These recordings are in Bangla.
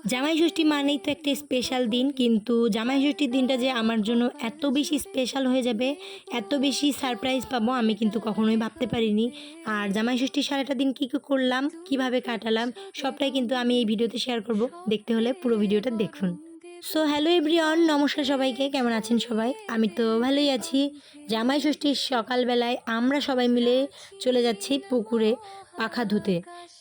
জামাই ষষ্ঠী মানেই তো একটা স্পেশাল দিন, কিন্তু জামাই ষষ্ঠীর দিনটা যে আমার জন্য এত বেশি স্পেশাল হয়ে যাবে, এত বেশি সারপ্রাইজ পাবো আমি কিন্তু কখনোই ভাবতে পারিনি। আর জামাই ষষ্ঠীর সারাটা দিন কী কী করলাম, কিভাবে কাটালাম, সবটাই কিন্তু আমি এই ভিডিওতে শেয়ার করব। দেখতে হলে পুরো ভিডিওটা দেখুন। সো হ্যালো এভরিওয়ান, নমস্কার সবাইকে। কেমন আছেন সবাই? আমি তো ভালোই আছি। জামাই ষষ্ঠীর সকালবেলায় আমরা সবাই মিলে চলে যাচ্ছি পুকুরে পাখা ধুতে।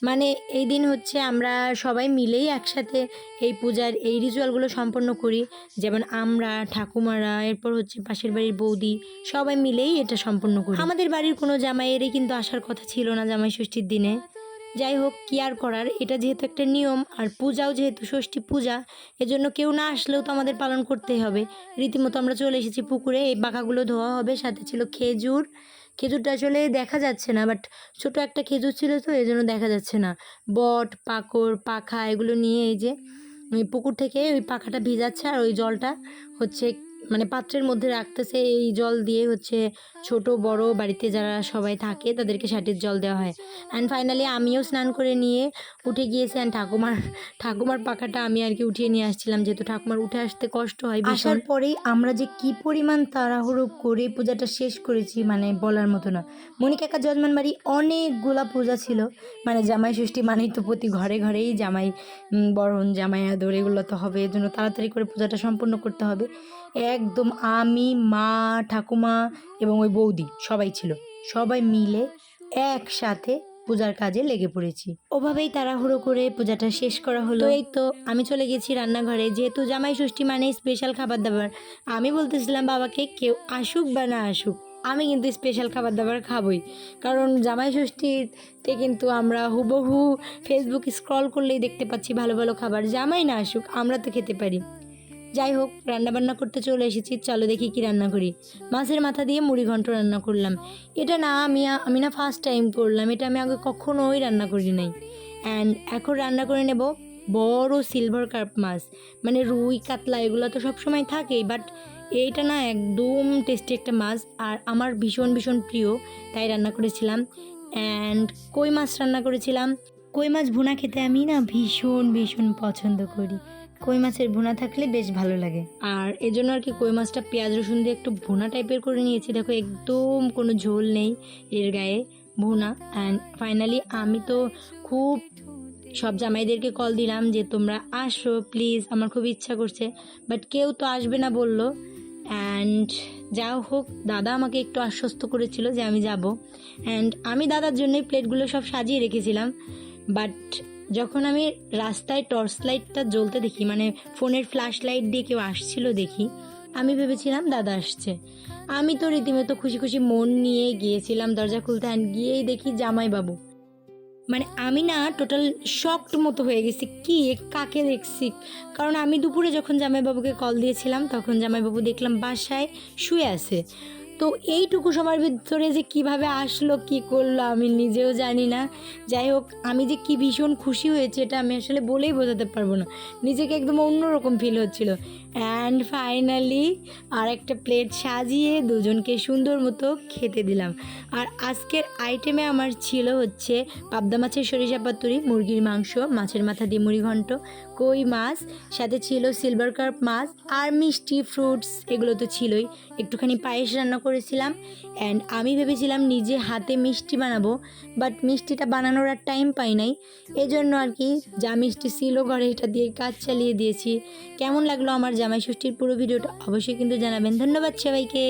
মানে এই দিন হচ্ছে আমরা সবাই মিলেই একসাথে এই পূজার এই রিচুয়ালগুলো সম্পন্ন করি। যেমন আমরা, ঠাকুমারা, এরপর হচ্ছে পাশের বাড়ির বৌদি, সবাই মিলেই এটা সম্পন্ন করি। আমাদের বাড়ির কোনো জামাইয়েরই কিন্তু আসার কথা ছিল না জামাই ষষ্ঠীর দিনে। যাই হোক, কি আর করার, এটা যেহেতু একটা নিয়ম, আর পূজাও যেহেতু ষষ্ঠী পূজা, এজন্য কেউ না আসলেও তো আমাদের পালন করতেই হবে। রীতিমতো আমরা চলে এসেছি পুকুরে। এই পাখাগুলো ধোয়া হবে, সাথে ছিল খেজুর। খেজুরটা আসলে দেখা যাচ্ছে না, বাট ছোট একটা খেজুর ছিল তো এই জন্য দেখা যাচ্ছে না। বট, পাকড়, পাখা এগুলো নিয়ে এই যে পুকুর থেকে ওই পাখাটা ভিজাচ্ছে, আর ওই জলটা হচ্ছে মানে পাত্রের মধ্যে রাখতেছে। এই জল দিয়ে হচ্ছে ছোট বড় বাড়িতে যারা সবাই থাকে তাদেরকে সাটির জল দেওয়া হয়। অ্যান্ড ফাইনালি আমিও স্নান করে নিয়ে উঠে গিয়েছি। অ্যান্ড ঠাকুমার পাখাটা আমি আর কি উঠিয়ে নিয়ে আসছিলাম, যেহেতু ঠাকুমার উঠে আসতে কষ্ট হয়। আসার পরেই আমরা যে কি পরিমাণ তাড়াহুড়ো করে পূজাটা শেষ করেছি মানে বলার মতো না। মণিকাকা যজমান বাড়ি অনেকগুলা পূজা ছিল, মানে জামাই ষষ্ঠী মানেই তো প্রতি ঘরে ঘরেই জামাই বরণ, জামাই আদর এগুলো তো হবে, এর জন্য তাড়াতাড়ি করে পূজাটা সম্পন্ন করতে হবে। একদম আমি, মা, ঠাকুমা এবং ওই বৌদি সবাই ছিল, সবাই মিলে একসাথে পূজার কাজে লেগে পড়েছি। ওভাবেই তাড়াহুড়ো করে পূজাটা শেষ করা হলো। এই তো আমি চলে গেছি রান্নাঘরে, যেহেতু জামাই ষষ্ঠী মানে স্পেশাল খাবার দাবার। আমি বলতেছিলাম বাবাকে কেউ আসুক বা না আসুক, আমি কিন্তু স্পেশাল খাবার দাবার খাবই, কারণ জামাই ষষ্ঠীতে কিন্তু আমরা হুবহু ফেসবুক স্ক্রল করলেই দেখতে পাচ্ছি ভালো ভালো খাবার। জামাই না আসুক, আমরা তো খেতে পারি। যাই হোক, রান্নাবান্না করতে চলে এসেছি। চলো দেখি কি রান্না করি। মাছের মাথা দিয়ে মুড়ি ঘন্ট রান্না করলাম। এটা না আমি না ফার্স্ট টাইম করলাম, এটা আমি আগে কখনোই রান্না করি নাই। অ্যান্ড এখন রান্না করে নেব বড় সিলভার কার্প মাছ। মানে রুই, কাতলা এগুলো তো সবসময় থাকেই, বাট এইটা না একদম টেস্টি একটা মাছ, আর আমার ভীষণ ভীষণ প্রিয়, তাই রান্না করেছিলাম। অ্যান্ড কই মাছ রান্না করেছিলাম। কই মাছ ভুনা খেতে আমি না ভীষণ ভীষণ পছন্দ করি। কই মাছের ভুনা থাকলে বেশ ভালো লাগে, আর এজন্য আর কি কই মাছটা পেঁয়াজ রসুন দিয়ে একটু ভুনা টাইপের করে নিয়েছি। দেখো একদম কোনো ঝোল নেই এর গায়ে, ভুনা। অ্যান্ড ফাইনালি আমি তো খুব সব জামাইদেরকে কল দিলাম যে তোমরা আসো প্লিজ, আমার খুব ইচ্ছা করছে, বাট কেউ তো আসবে না বললো। অ্যান্ড যা হোক, দাদা আমাকে একটু আশ্বস্ত করেছিল যে আমি যাব। অ্যান্ড আমি দাদার জন্যই প্লেটগুলো সব সাজিয়ে রেখেছিলাম। বাট যখন আমি রাস্তায় টর্চ লাইটটা জ্বলতে দেখি, মানে ফোনের ফ্ল্যাশ লাইট দিয়ে কেউ আসছিল দেখি, আমি ভেবেছিলাম দাদা আসছে। আমি তো রীতিমতো খুশি খুশি মন নিয়ে গিয়েছিলাম দরজা খুলতে, অ্যান্ড গিয়েই দেখি জামাইবাবু। মানে আমি না টোটাল শকড মতো হয়ে গেছি, কি কাকে দেখছি। কারণ আমি দুপুরে যখন জামাইবাবুকে কল দিয়েছিলাম তখন জামাইবাবু দেখলাম বাসায় শুয়ে আছে। তো এইটুকু সময়ের ভিতরে যে কিভাবে আসলো, কি করলো আমি নিজেও জানি না। যাই হোক, আমি যে কি ভীষণ খুশি হয়েছে এটা আমি আসলে বলেই বোঝাতে পারবো না। নিজেকে একদম অন্যরকম ফিল হচ্ছিল। অ্যান্ড ফাইনালি আর একটা প্লেট সাজিয়ে দুজনকে সুন্দর মতো খেতে দিলাম। আর আজকের আইটেমে আমার ছিল হচ্ছে পাবদা মাছের সরিষা পাতুরি, মুরগির মাংস, মাছের মাথা দিয়ে মুড়ি ঘন্ট, কই মাছ, সাথে ছিল সিলভার কার্প মাছ, আর মিষ্টি ফ্রুটস এগুলো তো ছিলই। একটুখানি পায়েস রান্না করেছিলাম। অ্যান্ড আমি ভেবেছিলাম নিজে হাতে মিষ্টি বানাবো, বাট মিষ্টিটা বানানোর আর টাইম পাই নাই, এজন্য আর কি যা মিষ্টি ছিল ঘরে এটা দিয়ে কাজ চালিয়ে দিয়েছি। কেমন লাগলো আমার জামাই ষষ্ঠীর পুরো ভিডিওটা অবশ্যই কিন্তু জানাবেন। ধন্যবাদ সবাইকে।